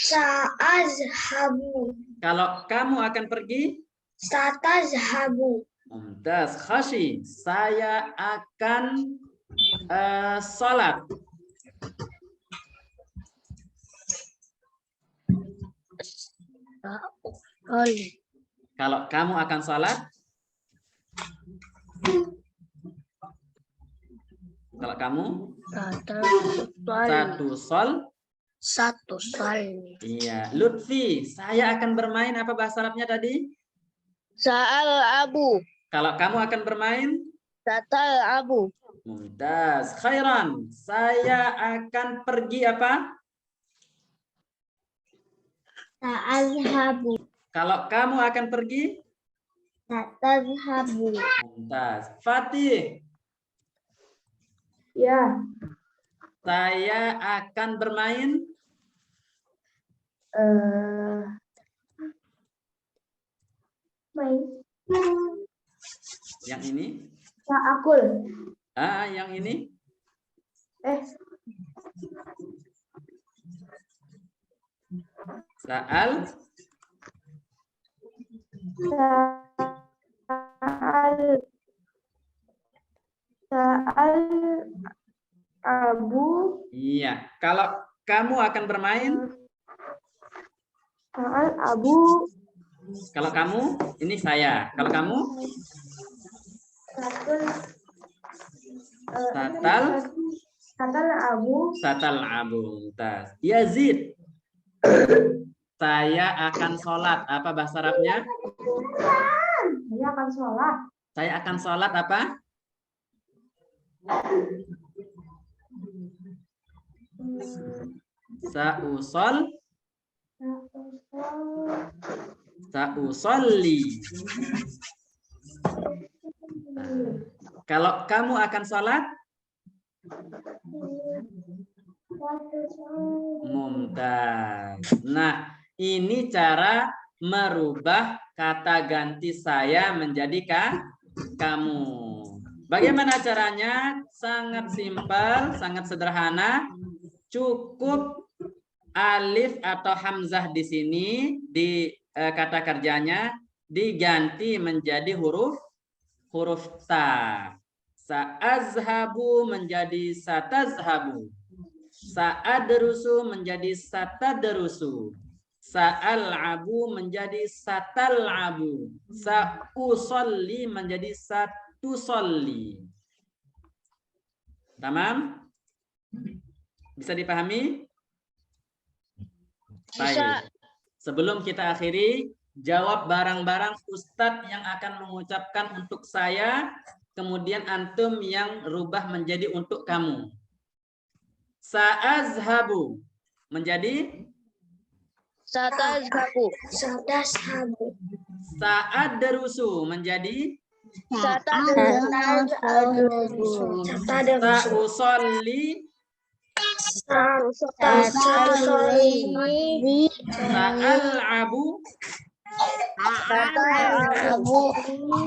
Sa'azhabu. Kalau kamu akan pergi? Satazhabu. Mumtaz. Khashi. Saya akan sholat. Soli. Kalau kamu akan sholat? Kalau kamu? Satu soli. Iya. Lutfi, saya akan bermain. Apa bahasa Arabnya tadi? Sa'al'abu. Kalau kamu akan bermain? Tatal'abu. Mumtaz. Khairan. Saya akan pergi apa? Ta'azhabu. Kalau kamu akan pergi? Tatazhabu. Mumtaz. Fatih. Ya. Saya akan bermain? Main. Yang ini? Akul. Yang ini? Sa'al Abu. Iya. Kalau kamu akan bermain? Sa'al Abu. Kalau kamu? Ini saya. Kalau kamu? Satal Abu. Satal Abu. Mumtaz. Yazid. Saya akan sholat. Apa bahasa Arabnya? Saya akan sholat. Saya akan sholat apa? Sa'usolli. Kalau kamu akan sholat? Mumtaz. Nah, ini cara merubah kata ganti saya menjadi kamu. Bagaimana caranya? Sangat simpel, sangat sederhana. Cukup alif atau hamzah di sini di kata kerjanya diganti menjadi huruf huruf ta. Sa'azhabu menjadi satazhabu. Sa'adrusu menjadi satadrusu. Sa'al'abu menjadi satal'abu. Sa'usolli menjadi satusolli. Tamam? Bisa dipahami? Baik. Sebelum kita akhiri, jawab barang-barang Ustadz yang akan mengucapkan untuk saya, kemudian antum yang rubah menjadi untuk kamu. Sa'azhabu menjadi Satazhabu. Sa'adrusu menjadi Sa'usolli Sa'al'abu.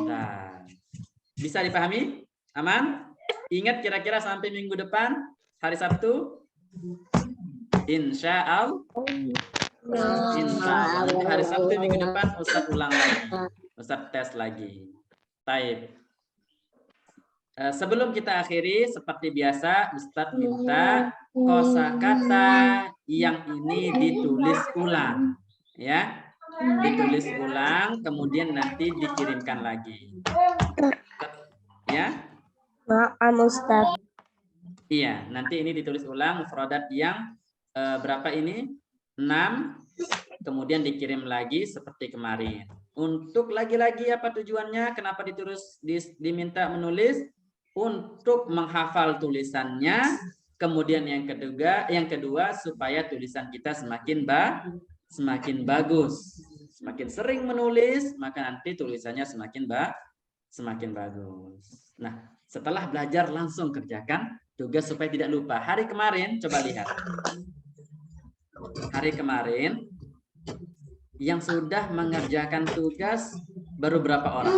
Nah, bisa dipahami? Aman? Ingat kira-kira sampai minggu depan, hari Sabtu? Insya Allah. Nanti hari Sabtu minggu depan Ustadz ulang lagi. Ustadz tes lagi. Baik. Sebelum kita akhiri, seperti biasa, Ustadz minta kosakata yang ini ditulis ulang. Ya, ditulis ulang, kemudian nanti dikirimkan lagi. Ya. Ustaz. Iya, nanti ini ditulis ulang mufradat yang berapa ini? 6, kemudian dikirim lagi seperti kemarin. Untuk lagi-lagi apa tujuannya? Kenapa diminta menulis? Untuk menghafal tulisannya. Kemudian yang kedua supaya tulisan kita semakin bagus. Semakin sering menulis, maka nanti tulisannya semakin bagus. Nah, setelah belajar langsung kerjakan tugas supaya tidak lupa. Hari kemarin coba lihat. Hari kemarin yang sudah mengerjakan tugas baru berapa orang?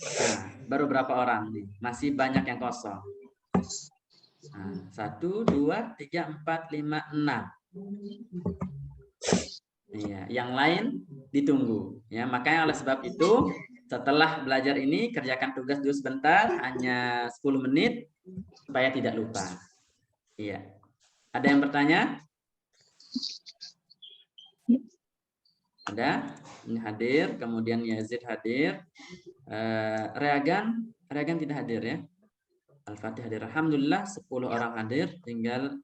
Nah, baru berapa orang nih? Masih banyak yang kosong. Nah, 1, 2, 3, 4, 5, 6. Iya, yang lain ditunggu. Ya, makanya oleh sebab itu setelah belajar ini kerjakan tugas dulu sebentar, hanya 10 menit supaya tidak lupa. Iya. Ada yang bertanya? Ada? Ini hadir, kemudian Yazid hadir. Reagan tidak hadir ya. Al-Fatih hadir. Alhamdulillah 10 orang hadir, tinggal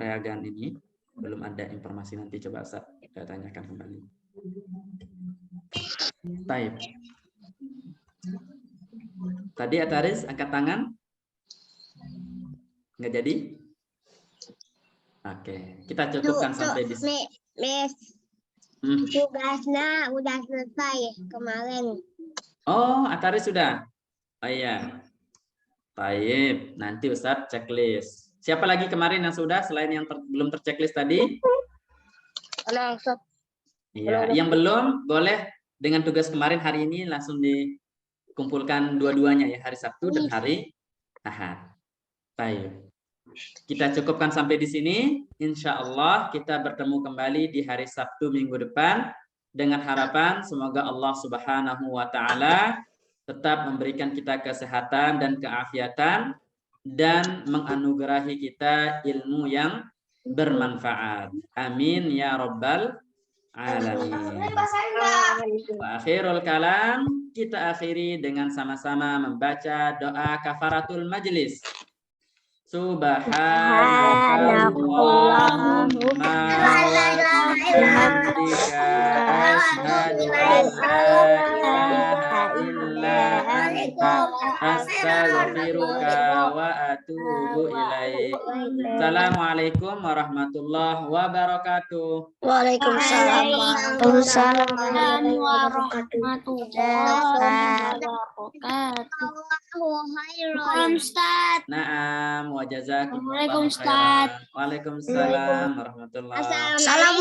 Reagan ini belum ada informasi, nanti coba saya tanyakan kembali. Baik. Tadi Ataris angkat tangan? Nggak jadi? Oke, kita cukupkan sampai di sini. Tugasnya udah selesai kemarin. Oh, Ataris sudah? Oh iya. Baik, nanti Ustadz checklist. Siapa lagi kemarin yang sudah selain yang belum terchecklist tadi? Iya, yang belum boleh dengan tugas kemarin hari ini langsung dikumpulkan dua-duanya ya, hari Sabtu dan hari Ahad. Baik. Kita cukupkan sampai di sini. Insya Allah kita bertemu kembali di hari Sabtu minggu depan dengan harapan semoga Allah Subhanahu wa Ta'ala tetap memberikan kita kesehatan dan keafiatan dan menganugerahi kita ilmu yang bermanfaat. Amin ya rabbal alamin. Wa akhirul kalam, kita akhiri dengan sama-sama membaca doa kafaratul majlis. Subhanallahumma wa bihamdika asyhadu an la ilaha illa anta astaghfiruka wa atubu ilaik. Assalamualaikum warahmatullahi wabarakatuh. Waalaikumsalam warahmatullahi wabarakatuh. Naam wa jazakumullahu Waalaikumsalam. khairan. Waalaikumsalam warahmatullahi wabarakatuh. Assalamualaikum.